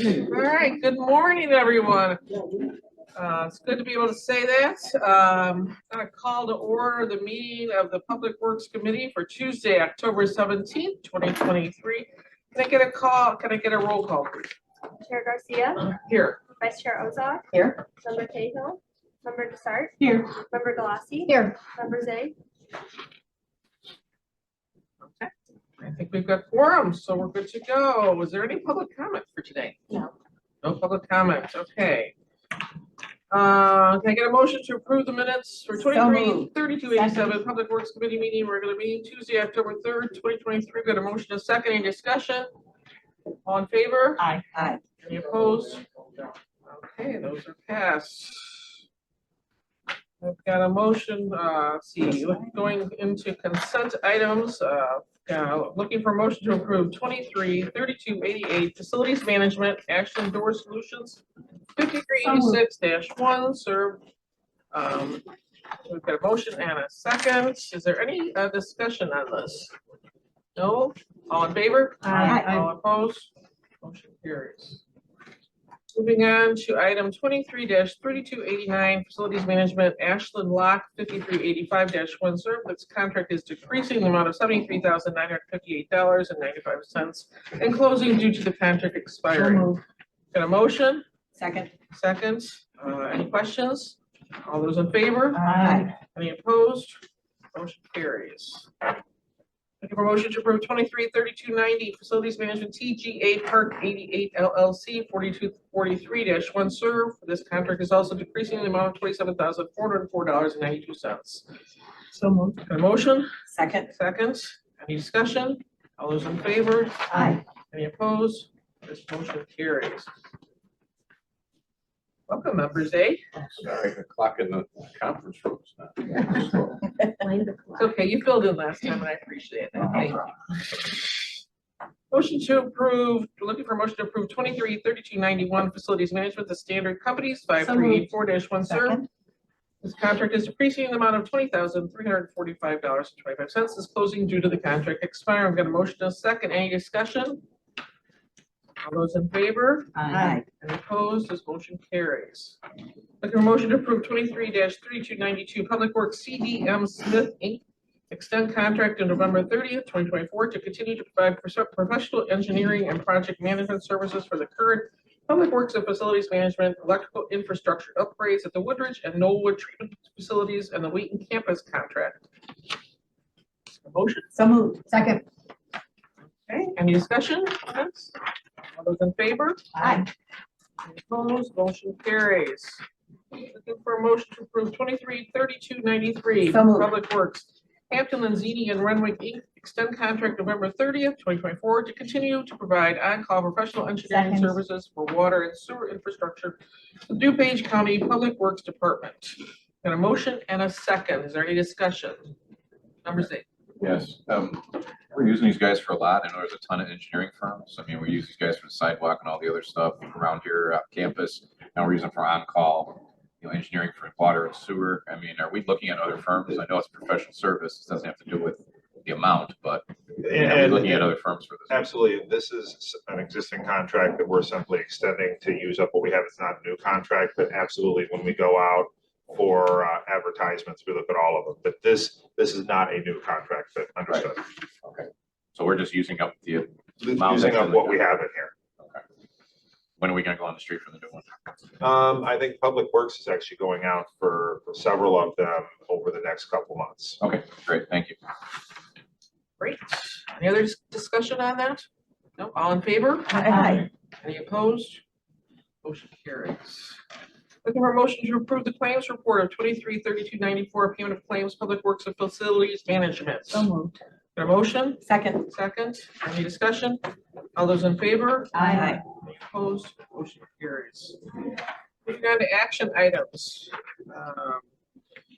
All right, good morning, everyone. It's good to be able to say that. I'm going to call to order the meeting of the Public Works Committee for Tuesday, October 17th, 2023. Can I get a roll call, please? Chair Garcia. Here. Vice Chair Ozak. Here. Member Cahill. Member Desart. Here. Member Galassi. Here. Member Zay. Okay. I think we've got quorum, so we're good to go. Was there any public comment for today? No. No public comment. Okay. Can I get a motion to approve the minutes for 3287 Public Works Committee meeting, regular meeting, Tuesday, October 3rd, 2023? Got a motion, a second, any discussion? All in favor? Aye. Aye. Any opposed? Okay, those are passed. I've got a motion, let's see, going into consent items, looking for a motion to approve 233288 Facilities Management Ashland Door Solutions 5386-1 served. We've got a motion and a second. Is there any discussion on this? No? All in favor? Aye. All opposed? Motion carries. Moving on to item 23-3289 Facilities Management Ashland Lock 5385-1 served. This contract is decreasing the amount of $73,958.95 and closing due to the contract expiring. Got a motion? Second. Second. Any questions? All those in favor? Aye. Any opposed? Motion carries. Looking for motion to approve 233290 Facilities Management TGA Park 88 LLC 4243-1 serve. This contract is also decreasing the amount of $27,404.92. So moved. Got a motion? Second. Second. Any discussion? All those in favor? Aye. Any opposed? This motion carries. Welcome, members, eh? Sorry, the clock in the conference room is not. It's okay, you filled in last time and I appreciate that. Thank you. Motion to approve, looking for a motion to approve 233291 Facilities Management, the standard companies 5384-1 serve. This contract is decreasing the amount of $20,345.25. Is closing due to the contract expire. I'm going to motion a second. Any discussion? All those in favor? Aye. Any opposed? This motion carries. Looking for a motion to approve 23-3292 Public Works CDM Smith Inc. Extend contract to November 30th, 2024 to continue to provide professional engineering and project management services for the current Public Works and Facilities Management electrical infrastructure upgrades at the Woodridge and Knollwood treatment facilities and the Wheaton campus contract. A motion? So moved. Second. Okay, any discussion? Yes. All those in favor? Aye. Any opposed? Motion carries. Looking for a motion to approve 233293 So moved. Public Works Hampton Lanzini and Renwick Inc. Extend contract November 30th, 2024 to continue to provide on-call professional engineering Second. services for water and sewer infrastructure to the DuPage County Public Works Department. Got a motion and a second. Is there any discussion? Number 8. Yes, we're using these guys for a lot. I know there's a ton of engineering firms. I mean, we use these guys for the sidewalk and all the other stuff around here off campus. Now we're using them for on-call, engineering for water and sewer. I mean, are we looking at other firms? I know it's professional service. It doesn't have to do with the amount, but are we looking at other firms for this? Absolutely. This is an existing contract that we're simply extending to use up what we have. It's not a new contract, but absolutely when we go out for advertisements, we look at all of them. But this is not a new contract, but understood. Right. Okay. So we're just using up the Using up what we have in here. Okay. When are we going to go on the street for the new one? I think Public Works is actually going out for several of them over the next couple months. Okay, great. Thank you. Great. Any other discussion on that? No, all in favor? Aye. Any opposed? Motion carries. Looking for a motion to approve the claims report of 233294 payment of claims, Public Works and Facilities Management. So moved. Got a motion? Second. Second. Any discussion? All those in favor? Aye. Any opposed? Motion carries. Moving on to action items.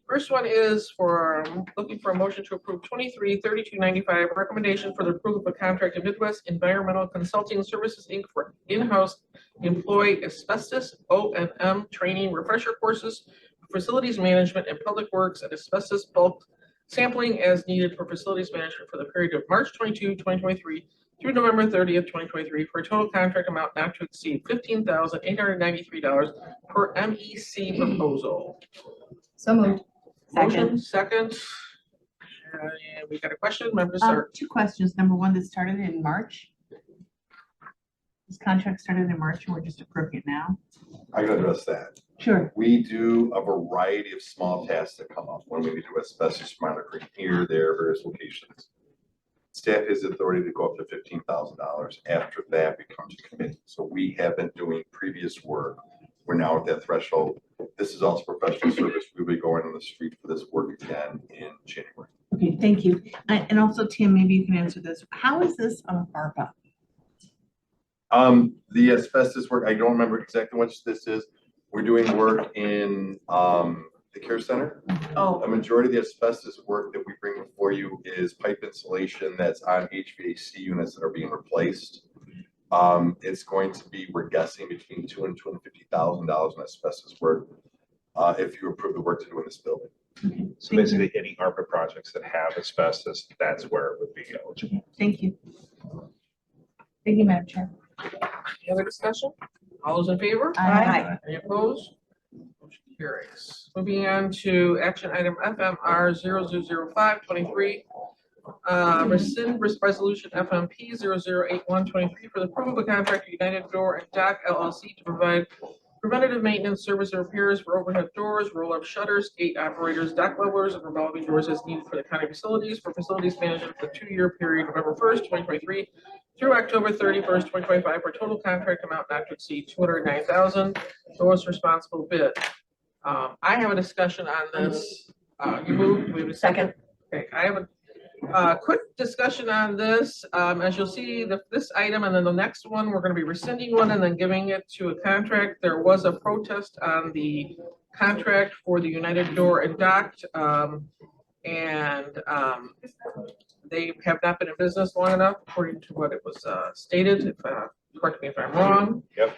First one is for looking for a motion to approve 233295 recommendation for the approval of a contract to Midwest Environmental Consulting Services Inc. for in-house employee asbestos O&M training refresher courses, facilities management and public works, and asbestos bulk sampling as needed for facilities management for the period of March 22, 2023 through November 30th, 2023, for a total contract amount not to exceed $15,893 per MEC proposal. So moved. Motion, second. And we got a question, Member Sir. Two questions. Number one, this started in March. This contract started in March and we're just approving it now. I can address that. Sure. We do a variety of small tasks that come up when we do asbestos monitoring here, there, various locations. Staff has the authority to go up to $15,000. After that becomes a committee. So we have been doing previous work. We're now at that threshold. This is also professional service. We'll be going on the street for this work again in January. Okay, thank you. And also, Tim, maybe you can answer this. How is this on ARPA? The asbestos work, I don't remember exactly what this is. We're doing work in the care center. Oh, A majority of the asbestos work that we bring before you is pipe insulation that's on HVAC units that are being replaced. It's going to be, we're guessing, between $200,000 and $250,000 in asbestos work if you approve the work to do in this building. So basically, any ARPA projects that have asbestos, that's where it would be eligible. thank you. Thank you, Madam Chair. Any other discussion? All those in favor? Aye. Any opposed? Motion carries. Moving on to action item FMR 000523. Rescind resolution FMP 008123 for the approval of a contract with United Door and Dock LLC to provide preventative maintenance, service, and repairs for overhead doors, roll-up shutters, gate operators, dock levelers, and revolving doors as needed for the county facilities for facilities management for the 2-year period, November 1st, 2023 through October 31st, 2025, for a total contract amount not to exceed $209,000. Lowest responsible bid. I have a discussion on this. You moved, we have a second. Okay, I have a quick discussion on this. As you'll see, this item and then the next one, we're going to be rescinding one and then giving it to a contract. There was a protest on the contract for the United Door and Dock, and they have not been in business long enough, according to what it was stated. If, correct me if I'm wrong. Yep.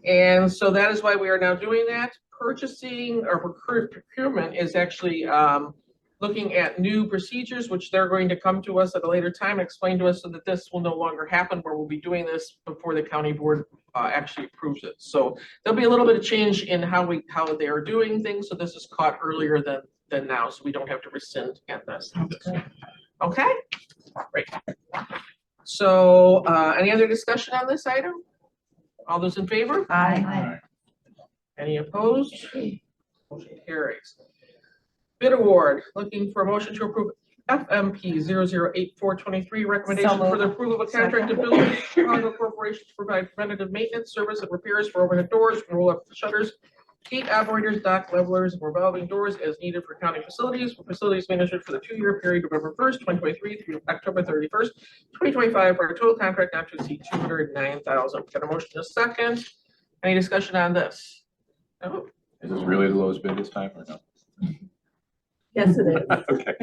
And so that is why we are now doing that. Purchasing or procurement is actually looking at new procedures, which they're going to come to us at a later time, explain to us so that this will no longer happen, where we'll be doing this before the county board actually approves it. So there'll be a little bit of change in how they are doing things. So this is caught earlier than now, so we don't have to rescind and this. Okay, great. So any other discussion on this item? All those in favor? Aye. Any opposed? Motion carries. Bid award, looking for a motion to approve FMP 008423, recommendation for the approval of a contract to Building Chicago Corporation to provide preventative maintenance, service, and repairs for overhead doors, roll-up shutters, gate operators, dock levelers, and revolving doors as needed for county facilities, for facilities management for the 2-year period, November 1st, 2023 through October 31st, 2025, for a total contract not to exceed $209,000. Got a motion in a second. Any discussion on this? No? Is this really the lowest bid this time or no? Yes, it is. Okay.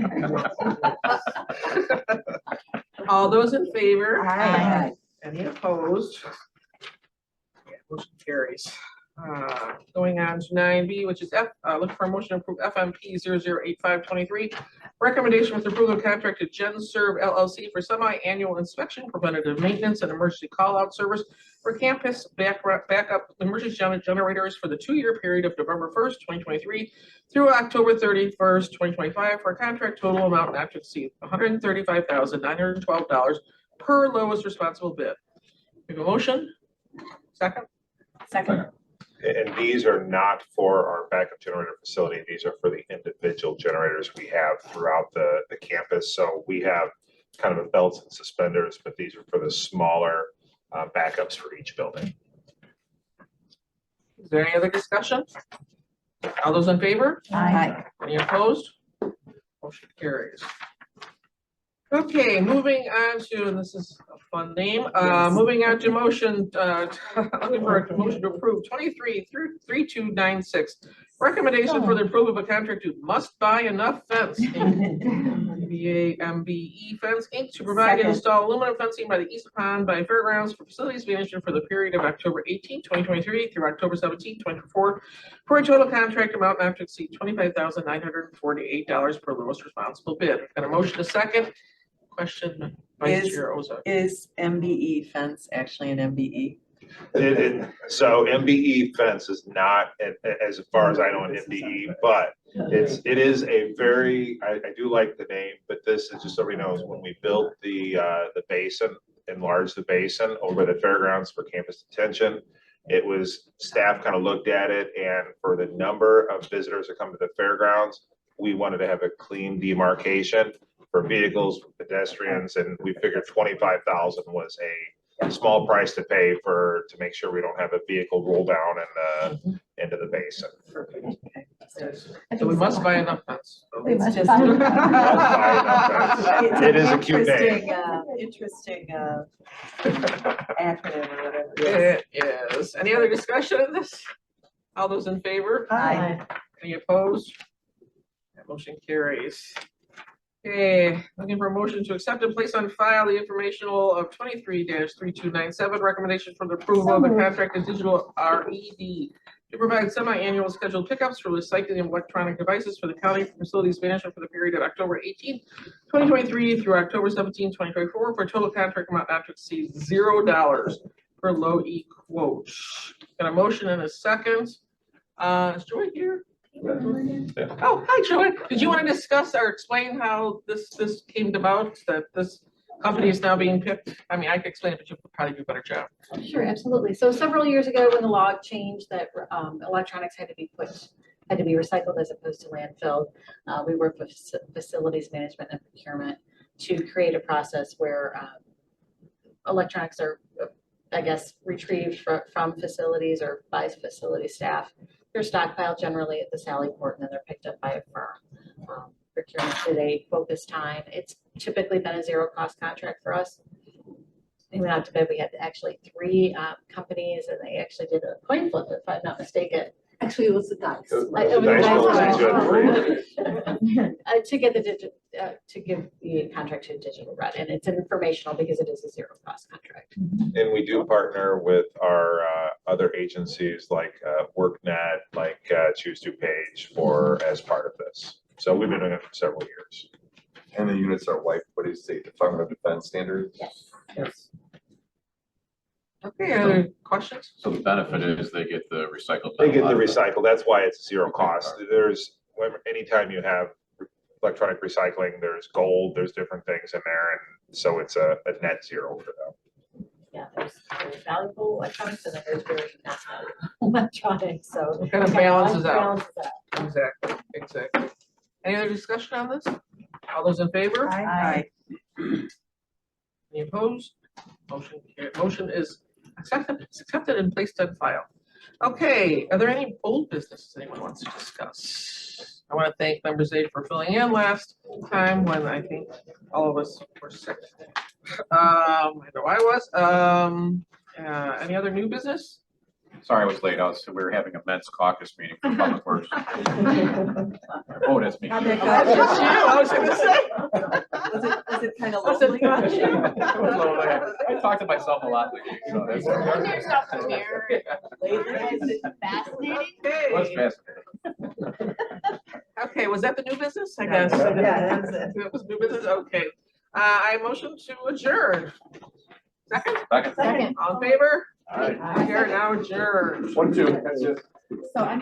All those in favor? Aye. Any opposed? Yeah, motion carries. Going on to 9B, which is look for a motion to approve FMP 008523. Recommendation with approval of contract to GenServe LLC for semi-annual inspection, preventative maintenance, and emergency call-out service for campus backup emergency generators for the 2-year period of November 1st, 2023 through October 31st, 2025, for a contract total amount not to exceed $135,912 per lowest responsible bid. We have a motion? Second? Second. And these are not for our backup generator facility. These are for the individual generators we have throughout the campus. So we have kind of a belts and suspenders, but these are for the smaller backups for each building. Is there any other discussion? All those in favor? Aye. Any opposed? Motion carries. Okay, moving on to, and this is a fun name, moving on to motion, looking for a motion to approve 23-3296. Recommendation for the approval of a contract to Must Buy Enough Fence, MBE Fence Inc. to provide and install aluminum fencing by the East Pond by Fairgrounds for facilities management for the period of October 18, 2023 through October 17, 2024, for a total contract amount not to exceed $25,948 per lowest responsible bid. Got a motion, a second. Question, Vice Is- Chair Ozark. Is MBE fence actually an MBE? So MBE fence is not, as far as I know, an MBE, but it is a very, I do like the name, but this is just so everybody knows, when we built the basin, enlarged the basin over the fairgrounds for campus detention, it was, staff kind of looked at it, and for the number of visitors that come to the fairgrounds, we wanted to have a clean demarcation for vehicles, for pedestrians, and we figured 25,000 was a small price to pay to make sure we don't have a vehicle roll down into the basin. So we must buy enough fence. It's just. It is a cute name. Interesting acronym or whatever. it is. It is. Any other discussion of this? All those in favor? Aye. Any opposed? That motion carries. Okay, looking for a motion to accept and place on file the informational of 23-3297, recommendation for the approval of a contracted digital RED to provide semi-annual scheduled pickups for recycling of electronic devices for the county facilities management for the period of October 18, 2023 through October 17, 2024, for a total contract amount not to exceed $0 per low E quote. Got a motion and a second. Is Joy here? Oh, hi, Joy. Did you want to discuss or explain how this came about, that this company is now being picked? I mean, I could explain it, but you could probably do a better job. Sure, absolutely. So several years ago, when the law changed that electronics had to be recycled as opposed to landfill, we worked with facilities management and procurement to create a process where electronics are, I guess, retrieved from facilities or by facility staff. They're stockpiled generally at the Sally Port, and then they're picked up by a firm. Procurement did a focus time. It's typically been a zero cost contract for us. We went out to bid. We had actually 3 companies, and they actually did a coin flip, if I'm not mistaken. Actually, it was the dice. The dice To get to give the contract to Digital Red, and it's informational because it is a zero cost contract. And we do partner with our other agencies like WorkNet, like Choose DuPage as part of this. So we've been doing it for several years. And the units are white, what do you say, Department of Defense standards? Yes. Yes. Okay, other questions? So the benefit is they get the recycled. They get the recycle. That's why it's zero cost. Anytime you have electronic recycling, there's gold, there's different things in there. And so it's a net zero for them. Yeah, there's valuable electronics and then there's very not valuable electronics, so. It kind of balances out. Balances out. Exactly. Any other discussion on this? All those in favor? Aye. Any opposed? Motion carried. Motion is accepted and placed on file. Okay, are there any old business anyone wants to discuss? I want to thank members A for filling in last time when I think all of us were sick. I know I was. Any other new business? Sorry I was late. We were having a men's caucus meeting for Public Works. Oh, that's me. How'd that Oh, go? that's you. I was gonna say. Was it kind of I said, lonely? "Gosh, you." I talk to myself a lot lately, so that's. yourself in the mirror. Lately? Is it fascinating? It was Okay. fascinating. Okay, was that the new business? I guess. Yeah, that was it. It was new business, okay. I motion to adjourn. Second, Second. Second. all in favor? All right. We are now adjourned. 1, 2, that's it. So I'm